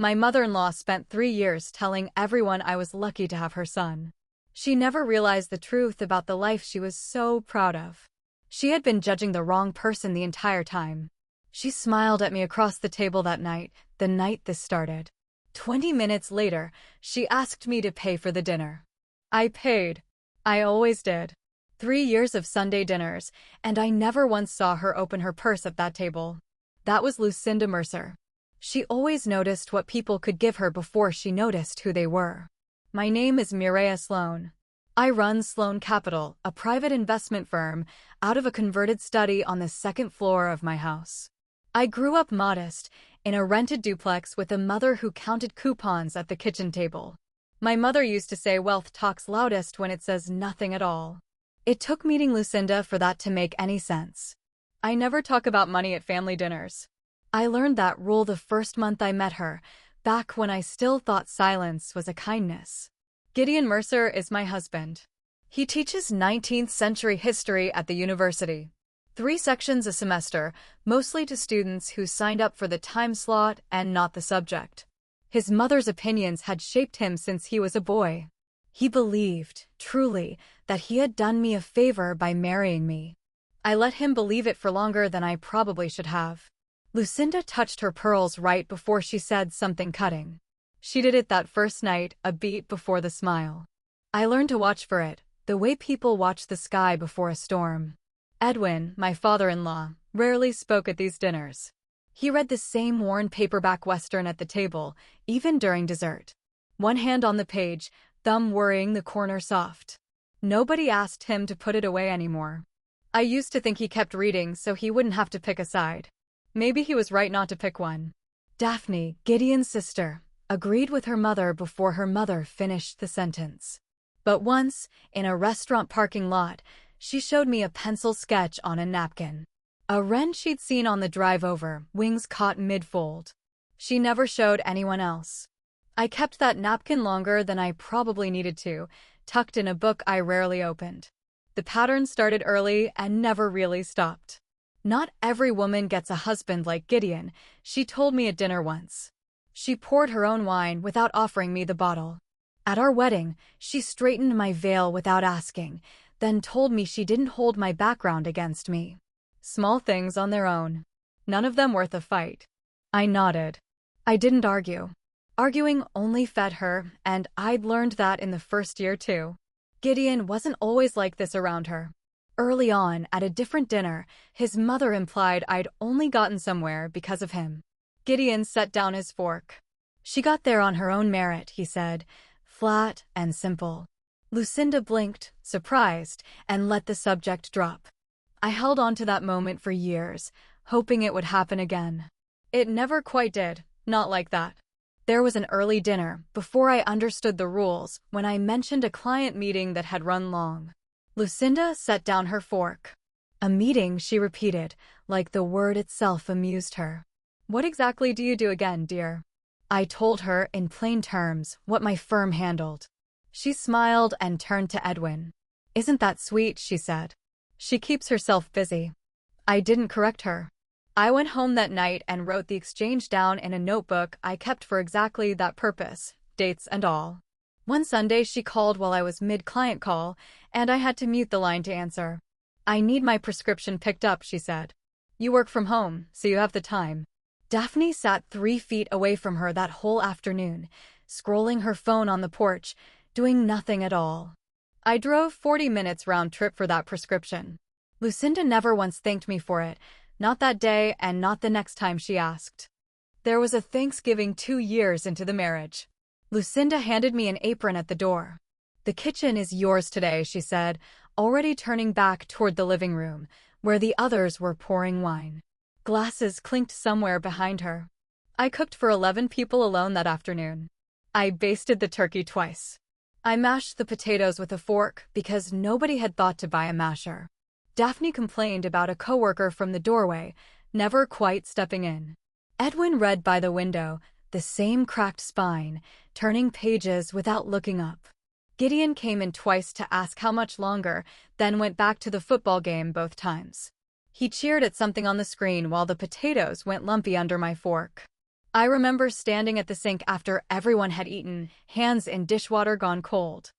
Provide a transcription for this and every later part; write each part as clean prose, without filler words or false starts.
My mother-in-law spent 3 years telling everyone I was lucky to have her son. She never realized the truth about the life she was so proud of. She had been judging the wrong person the entire time. She smiled at me across the table that night, the night this started. 20 minutes later, she asked me to pay for the dinner. I paid. I always did. 3 years of Sunday dinners, and I never once saw her open her purse at that table. That was Lucinda Mercer. She always noticed what people could give her before she noticed who they were. My name is Mireya Sloan. I run Sloan Capital, a private investment firm, out of a converted study on the second floor of my house. I grew up modest, in a rented duplex with a mother who counted coupons at the kitchen table. My mother used to say wealth talks loudest when it says nothing at all. It took meeting Lucinda for that to make any sense. I never talk about money at family dinners. I learned that rule the first month I met her, back when I still thought silence was a kindness. Gideon Mercer is my husband. He teaches 19th century history at the university. 3 sections a semester, mostly to students who signed up for the time slot and not the subject. His mother's opinions had shaped him since he was a boy. He believed, truly, that he had done me a favor by marrying me. I let him believe it for longer than I probably should have. Lucinda touched her pearls right before she said something cutting. She did it that first night, a beat before the smile. I learned to watch for it, the way people watch the sky before a storm. Edwin, my father-in-law, rarely spoke at these dinners. He read the same worn paperback Western at the table, even during dessert. One hand on the page, thumb worrying the corner soft. Nobody asked him to put it away anymore. I used to think he kept reading so he wouldn't have to pick a side. Maybe he was right not to pick one. Daphne, Gideon's sister, agreed with her mother before her mother finished the sentence. But once, in a restaurant parking lot, she showed me a pencil sketch on a napkin. A wren she'd seen on the drive over, wings caught mid-fold. She never showed anyone else. I kept that napkin longer than I probably needed to, tucked in a book I rarely opened. The pattern started early and never really stopped. Not every woman gets a husband like Gideon, she told me at dinner once. She poured her own wine without offering me the bottle. At our wedding, she straightened my veil without asking, then told me she didn't hold my background against me. Small things on their own. None of them worth a fight. I nodded. I didn't argue. Arguing only fed her, and I'd learned that in the first year too. Gideon wasn't always like this around her. Early on, at a different dinner, his mother implied I'd only gotten somewhere because of him. Gideon set down his fork. She got there on her own merit, he said, flat and simple. Lucinda blinked, surprised, and let the subject drop. I held on to that moment for years, hoping it would happen again. It never quite did, not like that. There was an early dinner, before I understood the rules, when I mentioned a client meeting that had run long. Lucinda set down her fork. A meeting, she repeated, like the word itself amused her. What exactly do you do again, dear? I told her, in plain terms, what my firm handled. She smiled and turned to Edwin. Isn't that sweet, she said. She keeps herself busy. I didn't correct her. I went home that night and wrote the exchange down in a notebook I kept for exactly that purpose, dates and all. One Sunday she called while I was mid-client call, and I had to mute the line to answer. I need my prescription picked up, she said. You work from home, so you have the time. Daphne sat 3 feet away from her that whole afternoon, scrolling her phone on the porch, doing nothing at all. I drove 40 minutes round trip for that prescription. Lucinda never once thanked me for it, not that day and not the next time she asked. There was a Thanksgiving 2 years into the marriage. Lucinda handed me an apron at the door. The kitchen is yours today, she said, already turning back toward the living room, where the others were pouring wine. Glasses clinked somewhere behind her. I cooked for 11 people alone that afternoon. I basted the turkey twice. I mashed the potatoes with a fork because nobody had thought to buy a masher. Daphne complained about a coworker from the doorway, never quite stepping in. Edwin read by the window, the same cracked spine, turning pages without looking up. Gideon came in twice to ask how much longer, then went back to the football game both times. He cheered at something on the screen while the potatoes went lumpy under my fork. I remember standing at the sink after everyone had eaten, hands in dishwater gone cold.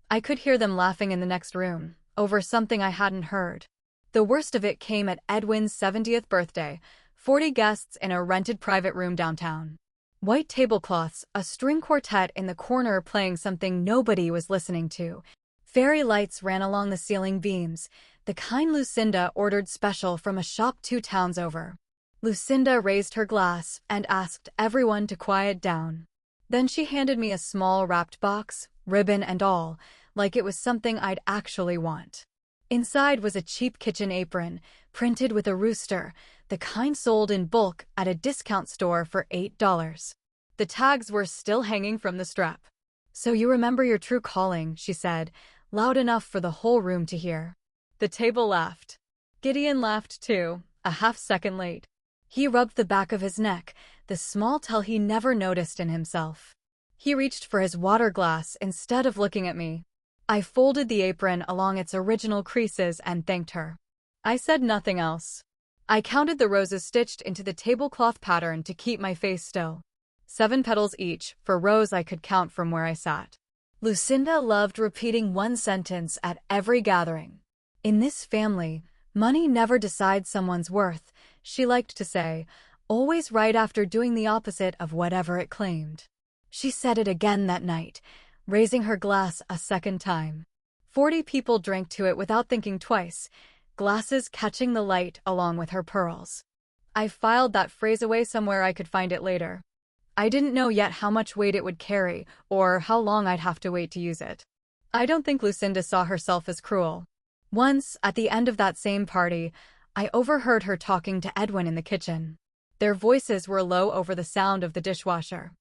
I could hear them laughing in the next room, over something I hadn't heard. The worst of it came at Edwin's 70th birthday, 40 guests in a rented private room downtown. White tablecloths, a string quartet in the corner playing something nobody was listening to. Fairy lights ran along the ceiling beams, the kind Lucinda ordered special from a shop 2 towns over. Lucinda raised her glass and asked everyone to quiet down. Then she handed me a small wrapped box, ribbon and all, like it was something I'd actually want. Inside was a cheap kitchen apron, printed with a rooster, the kind sold in bulk at a discount store for $8. The tags were still hanging from the strap. "So you remember your true calling," she said, loud enough for the whole room to hear. The table laughed. Gideon laughed too, a half-second late. He rubbed the back of his neck, the small tell he never noticed in himself. He reached for his water glass instead of looking at me. I folded the apron along its original creases and thanked her. I said nothing else. I counted the roses stitched into the tablecloth pattern to keep my face still. 7 petals each, for rows I could count from where I sat. Lucinda loved repeating one sentence at every gathering. "In this family, money never decides someone's worth," she liked to say, always right after doing the opposite of whatever it claimed. She said it again that night, raising her glass a second time. 40 people drank to it without thinking twice, glasses catching the light along with her pearls. I filed that phrase away somewhere I could find it later. I didn't know yet how much weight it would carry, or how long I'd have to wait to use it. I don't think Lucinda saw herself as cruel. Once, at the end of that same party, I overheard her talking to Edwin in the kitchen. Their voices were low over the sound of the dishwasher.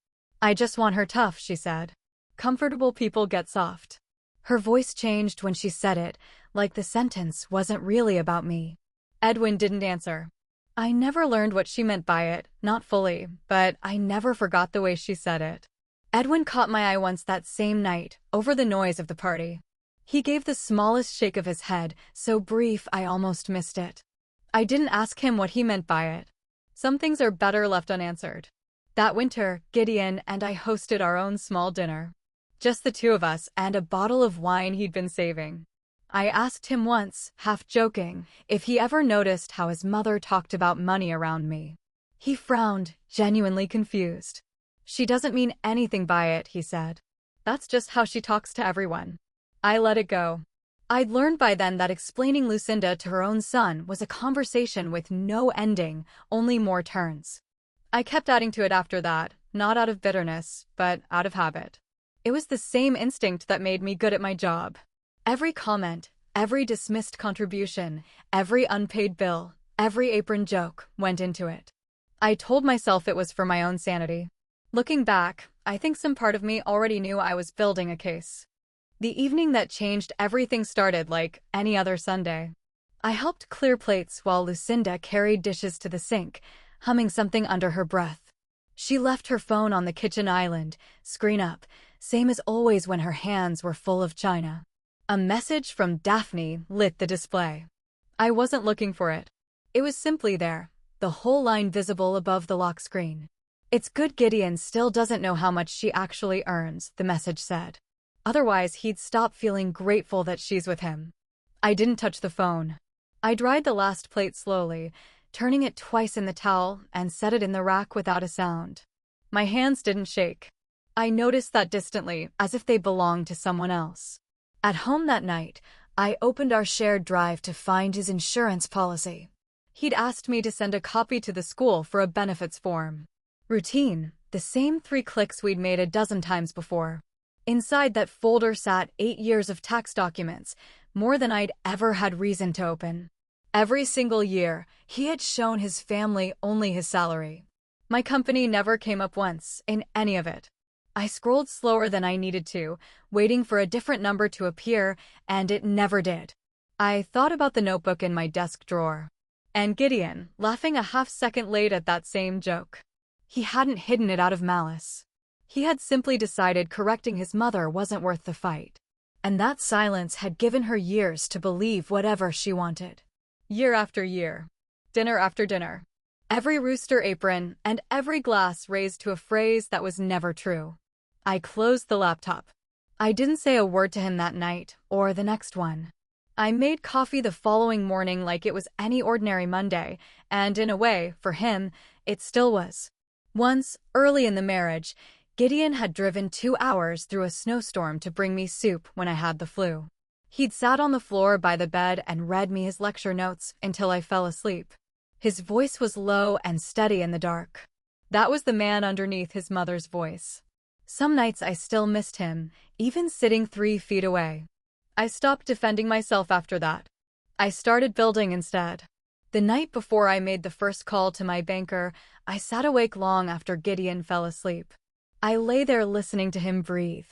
"I just want her tough," she said. "Comfortable people get soft." Her voice changed when she said it, like the sentence wasn't really about me. Edwin didn't answer. I never learned what she meant by it, not fully, but I never forgot the way she said it. Edwin caught my eye once that same night, over the noise of the party. He gave the smallest shake of his head, so brief I almost missed it. I didn't ask him what he meant by it. Some things are better left unanswered. That winter, Gideon and I hosted our own small dinner. Just the 2 of us and a bottle of wine he'd been saving. I asked him once, half joking, if he ever noticed how his mother talked about money around me. He frowned, genuinely confused. "She doesn't mean anything by it," he said. "That's just how she talks to everyone." I let it go. I'd learned by then that explaining Lucinda to her own son was a conversation with no ending, only more turns. I kept adding to it after that, not out of bitterness, but out of habit. It was the same instinct that made me good at my job. Every comment, every dismissed contribution, every unpaid bill, every apron joke went into it. I told myself it was for my own sanity. Looking back, I think some part of me already knew I was building a case. The evening that changed everything started like any other Sunday. I helped clear plates while Lucinda carried dishes to the sink, humming something under her breath. She left her phone on the kitchen island, screen up, same as always when her hands were full of china. A message from Daphne lit the display. I wasn't looking for it. It was simply there, the whole line visible above the lock screen. "It's good Gideon still doesn't know how much she actually earns," the message said. "Otherwise he'd stop feeling grateful that she's with him." I didn't touch the phone. I dried the last plate slowly, turning it twice in the towel, and set it in the rack without a sound. My hands didn't shake. I noticed that distantly, as if they belonged to someone else. At home that night, I opened our shared drive to find his insurance policy. He'd asked me to send a copy to the school for a benefits form. Routine, the same 3 clicks we'd made a dozen times before. Inside that folder sat 8 years of tax documents, more than I'd ever had reason to open. Every single year, he had shown his family only his salary. My company never came up once, in any of it. I scrolled slower than I needed to, waiting for a different number to appear, and it never did. I thought about the notebook in my desk drawer. And Gideon, laughing a half-second late at that same joke. He hadn't hidden it out of malice. He had simply decided correcting his mother wasn't worth the fight. And that silence had given her years to believe whatever she wanted. Year after year. Dinner after dinner. Every rooster apron and every glass raised to a phrase that was never true. I closed the laptop. I didn't say a word to him that night or the next one. I made coffee the following morning like it was any ordinary Monday, and in a way, for him, it still was. Once, early in the marriage, Gideon had driven 2 hours through a snowstorm to bring me soup when I had the flu. He'd sat on the floor by the bed and read me his lecture notes until I fell asleep. His voice was low and steady in the dark. That was the man underneath his mother's voice. Some nights I still missed him, even sitting 3 feet away. I stopped defending myself after that. I started building instead. The night before I made the first call to my banker, I sat awake long after Gideon fell asleep. I lay there listening to him breathe.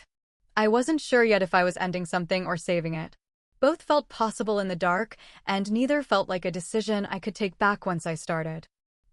I wasn't sure yet if I was ending something or saving it. Both felt possible in the dark, and neither felt like a decision I could take back once I started.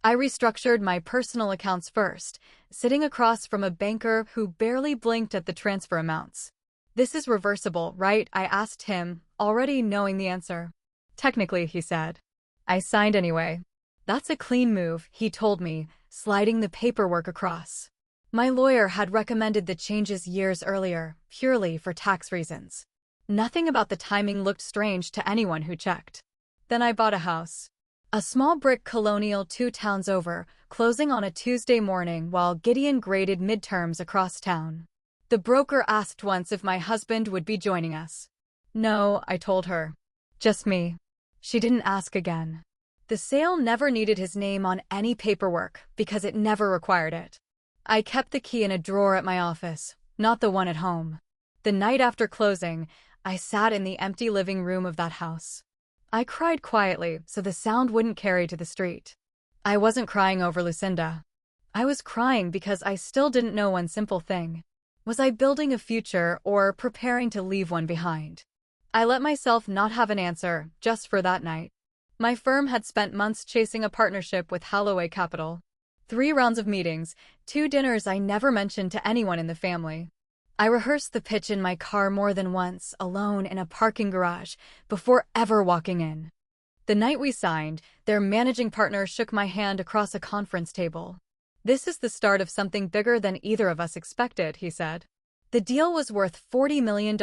I restructured my personal accounts first, sitting across from a banker who barely blinked at the transfer amounts. "This is reversible, right?" I asked him, already knowing the answer. "Technically," he said. I signed anyway. "That's a clean move," he told me, sliding the paperwork across. My lawyer had recommended the changes years earlier, purely for tax reasons. Nothing about the timing looked strange to anyone who checked. Then I bought a house. A small brick colonial 2 towns over, closing on a Tuesday morning while Gideon graded midterms across town. The broker asked once if my husband would be joining us. "No," I told her. "Just me." She didn't ask again. The sale never needed his name on any paperwork because it never required it. I kept the key in a drawer at my office, not the one at home. The night after closing, I sat in the empty living room of that house. I cried quietly so the sound wouldn't carry to the street. I wasn't crying over Lucinda. I was crying because I still didn't know one simple thing. Was I building a future or preparing to leave one behind? I let myself not have an answer just for that night. My firm had spent months chasing a partnership with Holloway Capital. 3 rounds of meetings, 2 dinners I never mentioned to anyone in the family. I rehearsed the pitch in my car more than once, alone in a parking garage, before ever walking in. The night we signed, their managing partner shook my hand across a conference table. "This is the start of something bigger than either of us expected," he said. The deal was worth $40 million,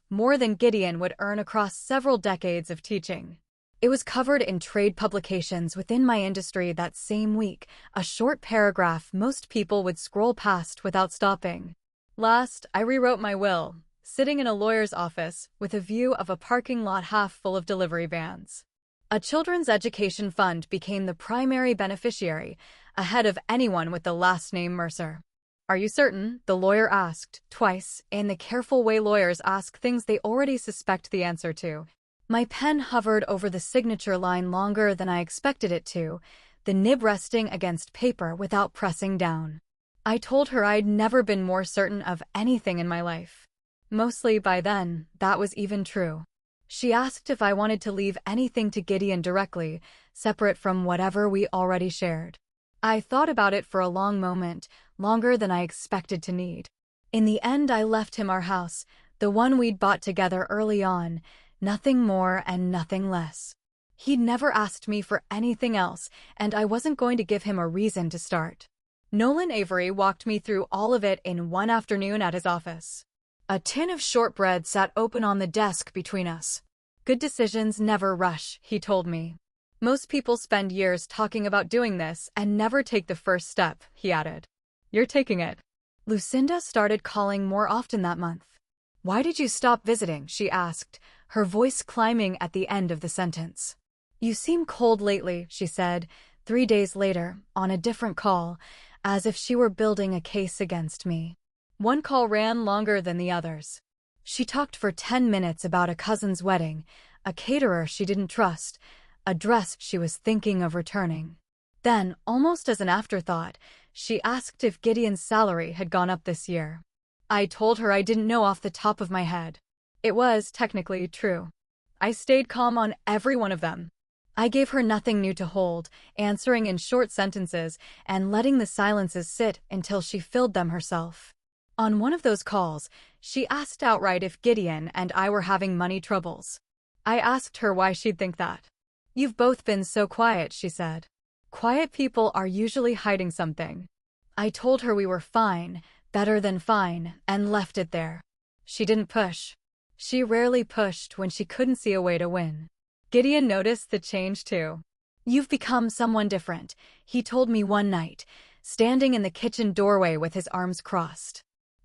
more than Gideon would earn across several decades of teaching. It was covered in trade publications within my industry that same week, a short paragraph most people would scroll past without stopping. Last, I rewrote my will, sitting in a lawyer's office with a view of a parking lot half full of delivery vans. A children's education fund became the primary beneficiary, ahead of anyone with the last name Mercer. "Are you certain?" the lawyer asked, twice, in the careful way lawyers ask things they already suspect the answer to. My pen hovered over the signature line longer than I expected it to, the nib resting against paper without pressing down. I told her I'd never been more certain of anything in my life. Mostly by then, that was even true. She asked if I wanted to leave anything to Gideon directly, separate from whatever we already shared. I thought about it for a long moment, longer than I expected to need. In the end, I left him our house, the one we'd bought together early on, nothing more and nothing less. He'd never asked me for anything else, and I wasn't going to give him a reason to start. Nolan Avery walked me through all of it in one afternoon at his office. A tin of shortbread sat open on the desk between us. "Good decisions never rush," he told me. "Most people spend years talking about doing this and never take the first step," he added. "You're taking it." Lucinda started calling more often that month. "Why did you stop visiting?" she asked, her voice climbing at the end of the sentence. "You seem cold lately," she said, 3 days later, on a different call, as if she were building a case against me. One call ran longer than the others. She talked for 10 minutes about a cousin's wedding, a caterer she didn't trust, a dress she was thinking of returning. Then, almost as an afterthought, she asked if Gideon's salary had gone up this year. I told her I didn't know off the top of my head. It was technically true. I stayed calm on every one of them. I gave her nothing new to hold, answering in short sentences and letting the silences sit until she filled them herself. On one of those calls, she asked outright if Gideon and I were having money troubles. I asked her why she'd think that. "You've both been so quiet," she said. Quiet people are usually hiding something. I told her we were fine, better than fine, and left it there. She didn't push. She rarely pushed when she couldn't see a way to win. Gideon noticed the change too. "You've become someone different," he told me one night, standing in the kitchen doorway with his arms crossed.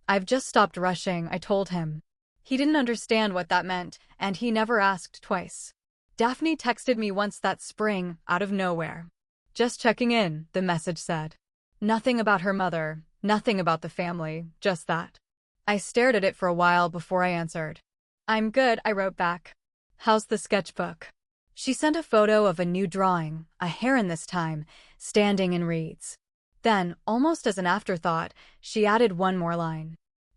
"I've just stopped rushing," I told him. He didn't understand what that meant, and he never asked twice. Daphne texted me once that spring, out of nowhere. "Just checking in," the message said. Nothing about her mother, nothing about the family, just that. I stared at it for a while before I answered. "I'm good," I wrote back. "How's the sketchbook?" She sent a photo of a new drawing, a heron this time, standing in reeds. Then, almost as an afterthought, she added one more line.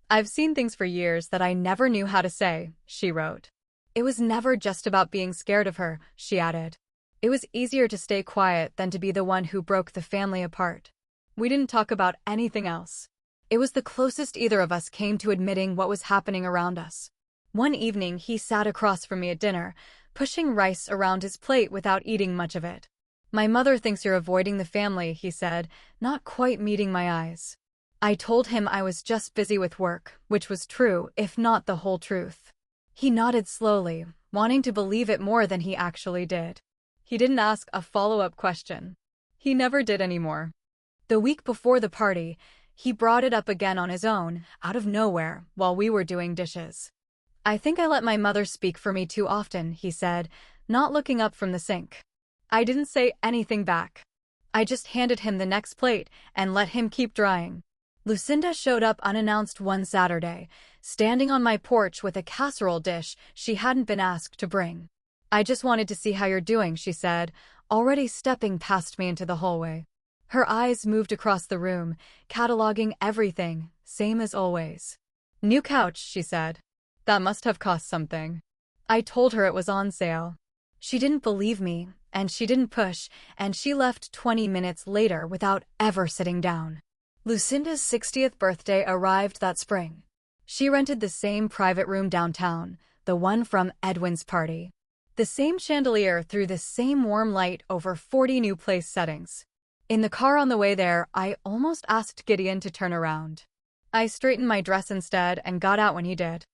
"I've seen things for years that I never knew how to say," she wrote. It was never just about being scared of her, she added. It was easier to stay quiet than to be the one who broke the family apart. We didn't talk about anything else. It was the closest either of us came to admitting what was happening around us. One evening, he sat across from me at dinner, pushing rice around his plate without eating much of it. "My mother thinks you're avoiding the family," he said, not quite meeting my eyes. I told him I was just busy with work, which was true, if not the whole truth. He nodded slowly, wanting to believe it more than he actually did. He didn't ask a follow-up question. He never did anymore. The week before the party, he brought it up again on his own, out of nowhere, while we were doing dishes. "I think I let my mother speak for me too often," he said, not looking up from the sink. I didn't say anything back. I just handed him the next plate and let him keep drying. Lucinda showed up unannounced one Saturday, standing on my porch with a casserole dish she hadn't been asked to bring. "I just wanted to see how you're doing," she said, already stepping past me into the hallway. Her eyes moved across the room, cataloging everything, same as always. "New couch," she said. "That must have cost something." I told her it was on sale. She didn't believe me, and she didn't push, and she left 20 minutes later without ever sitting down. Lucinda's 60th birthday arrived that spring. She rented the same private room downtown, the one from Edwin's party. The same chandelier threw the same warm light over 40 new place settings. In the car on the way there, I almost asked Gideon to turn around. I straightened my dress instead and got out when he did.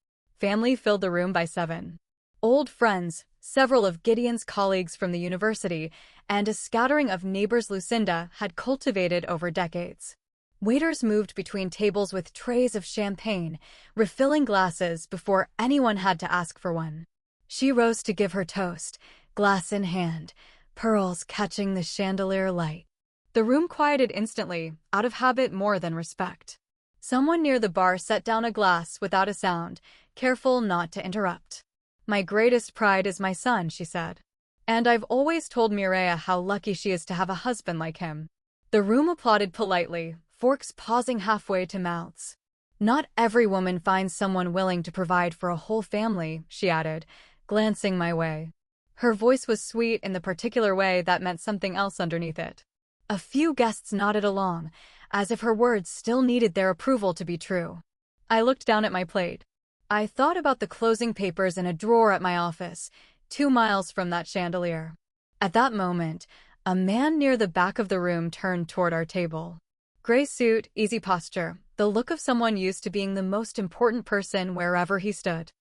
Family filled the room by 7. Old friends, several of Gideon's colleagues from the university, and a scattering of neighbors Lucinda had cultivated over decades. Waiters moved between tables with trays of champagne, refilling glasses before anyone had to ask for one. She rose to give her toast, glass in hand, pearls catching the chandelier light. The room quieted instantly, out of habit more than respect. Someone near the bar set down a glass without a sound, careful not to interrupt. "My greatest pride is my son," she said. "And I've always told Mireia how lucky she is to have a husband like him." The room applauded politely, forks pausing halfway to mouths. "Not every woman finds someone willing to provide for a whole family," she added, glancing my way. Her voice was sweet in the particular way that meant something else underneath it. A few guests nodded along, as if her words still needed their approval to be true. I looked down at my plate. I thought about the closing papers in a drawer at my office, 2 miles from that chandelier. At that moment, a man near the back of the room turned toward our table. Gray suit, easy posture, the look of someone used to being the most important person wherever he stood.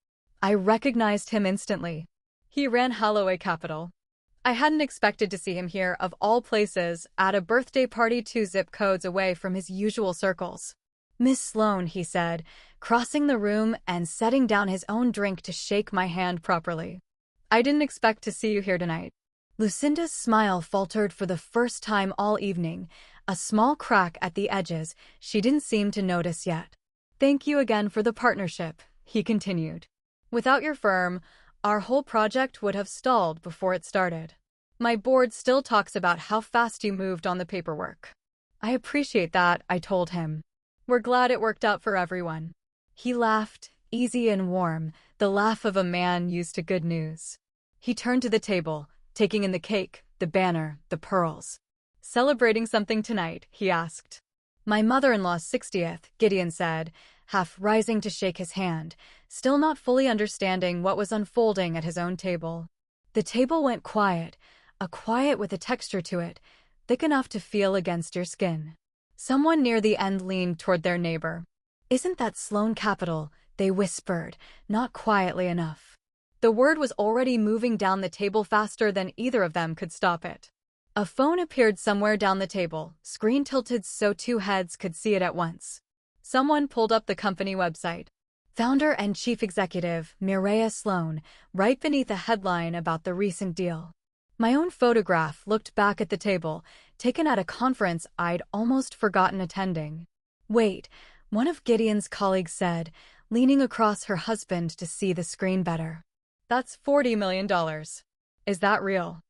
I recognized him instantly. He ran Holloway Capital. I hadn't expected to see him here, of all places, at a birthday party 2 zip codes away from his usual circles. "Miss Sloane," he said, crossing the room and setting down his own drink to shake my hand properly. "I didn't expect to see you here tonight." Lucinda's smile faltered for the first time all evening, a small crack at the edges she didn't seem to notice yet. "Thank you again for the partnership," he continued. "Without your firm, our whole project would have stalled before it started. My board still talks about how fast you moved on the paperwork." "I appreciate that," I told him. "We're glad it worked out for everyone." He laughed, easy and warm, the laugh of a man used to good news. He turned to the table, taking in the cake, the banner, the pearls. "Celebrating something tonight?" he asked. "My mother-in-law's 60th, Gideon said, half rising to shake his hand, still not fully understanding what was unfolding at his own table. The table went quiet, a quiet with a texture to it, thick enough to feel against your skin. Someone near the end leaned toward their neighbor. "Isn't that Sloan Capital?" they whispered, not quietly enough. The word was already moving down the table faster than either of them could stop it. A phone appeared somewhere down the table, screen tilted so two heads could see it at once. Someone pulled up the company website. Founder and Chief Executive, Mireya Sloan, right beneath a headline about the recent deal. My own photograph looked back at the table, taken at a conference I'd almost forgotten attending. "Wait," one of Gideon's colleagues said, leaning across her husband to see the screen better. "That's $40 million. Is that real?"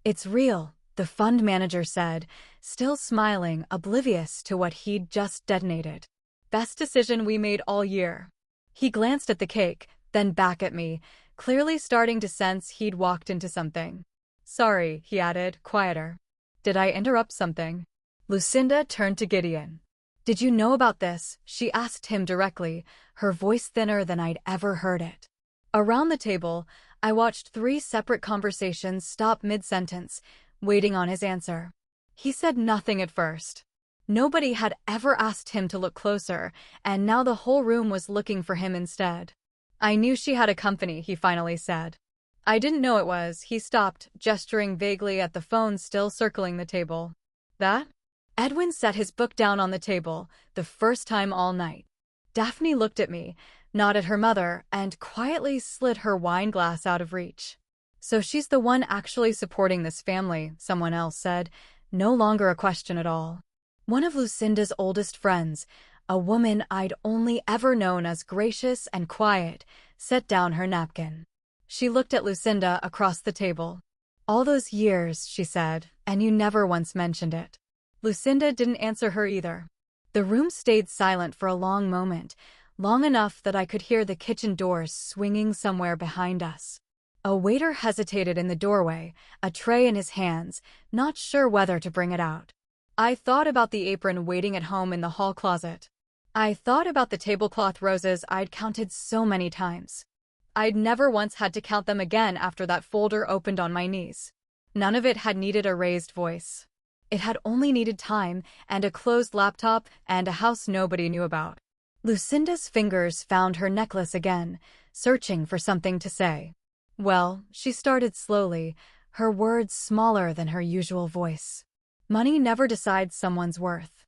"It's real," the fund manager said, still smiling, oblivious to what he'd just detonated. "Best decision we made all year." He glanced at the cake, then back at me, clearly starting to sense he'd walked into something. "Sorry," he added, quieter. "Did I interrupt something?" Lucinda turned to Gideon. "Did you know about this?" she asked him directly, her voice thinner than I'd ever heard it. Around the table, I watched 3 separate conversations stop mid-sentence, waiting on his answer. He said nothing at first. Nobody had ever asked him to look closer, and now the whole room was looking for him instead. "I knew she had a company," he finally said. "I didn't know it was." He stopped, gesturing vaguely at the phone still circling the table. "That?" Edwin set his book down on the table, the first time all night. Daphne looked at me, nodded at her mother, and quietly slid her wine glass out of reach. "So she's the one actually supporting this family," someone else said, no longer a question at all. One of Lucinda's oldest friends, a woman I'd only ever known as gracious and quiet, set down her napkin. She looked at Lucinda across the table. "All those years," she said, "and you never once mentioned it." Lucinda didn't answer her either. The room stayed silent for a long moment, long enough that I could hear the kitchen doors swinging somewhere behind us. A waiter hesitated in the doorway, a tray in his hands, not sure whether to bring it out. I thought about the apron waiting at home in the hall closet. I thought about the tablecloth roses I'd counted so many times. I'd never once had to count them again after that folder opened on my knees. None of it had needed a raised voice. It had only needed time, and a closed laptop, and a house nobody knew about. Lucinda's fingers found her necklace again, searching for something to say. "Well," she started slowly, her words smaller than her usual voice. "Money never decides someone's worth."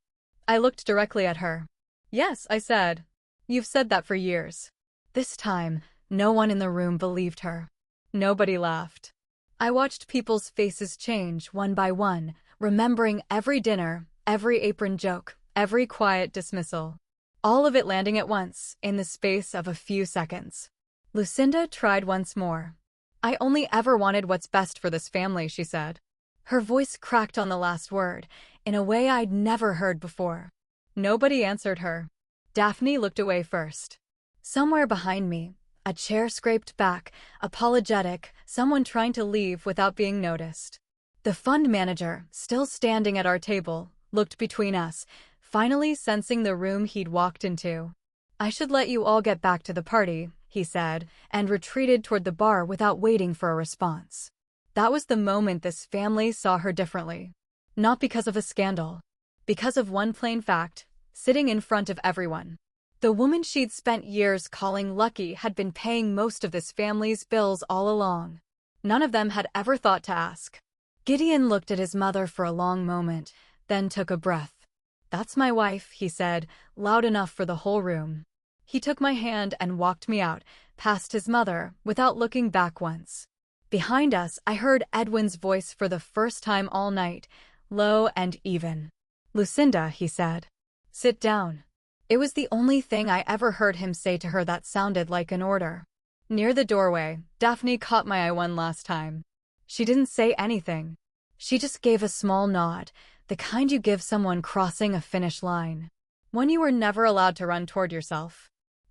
I looked directly at her. "Yes," I said. "You've said that for years." This time, no one in the room believed her. Nobody laughed. I watched people's faces change one by one, remembering every dinner, every apron joke, every quiet dismissal. All of it landing at once, in the space of a few seconds. Lucinda tried once more. "I only ever wanted what's best for this family," she said. Her voice cracked on the last word, in a way I'd never heard before. Nobody answered her. Daphne looked away first. Somewhere behind me, a chair scraped back, apologetic, someone trying to leave without being noticed. The fund manager, still standing at our table, looked between us, finally sensing the room he'd walked into. "I should let you all get back to the party," he said, and retreated toward the bar without waiting for a response. That was the moment this family saw her differently. Not because of a scandal. Because of one plain fact, sitting in front of everyone. The woman she'd spent years calling lucky had been paying most of this family's bills all along. None of them had ever thought to ask. Gideon looked at his mother for a long moment, then took a breath. "That's my wife," he said, loud enough for the whole room. He took my hand and walked me out, past his mother, without looking back once. Behind us, I heard Edwin's voice for the first time all night, low and even. "Lucinda," he said. "Sit down." It was the only thing I ever heard him say to her that sounded like an order. Near the doorway, Daphne caught my eye one last time. She didn't say anything. She just gave a small nod, the kind you give someone crossing a finish line. One you were never allowed to run toward yourself.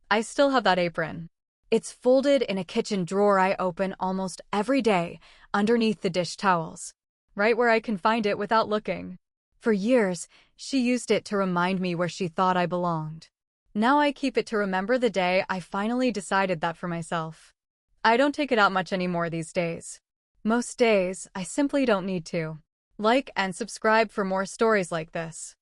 I still have that apron. It's folded in a kitchen drawer I open almost every day, underneath the dish towels. Right where I can find it without looking. For years, she used it to remind me where she thought I belonged. Now I keep it to remember the day I finally decided that for myself. I don't take it out much anymore these days. Most days, I simply don't need to. Like and subscribe for more stories like this.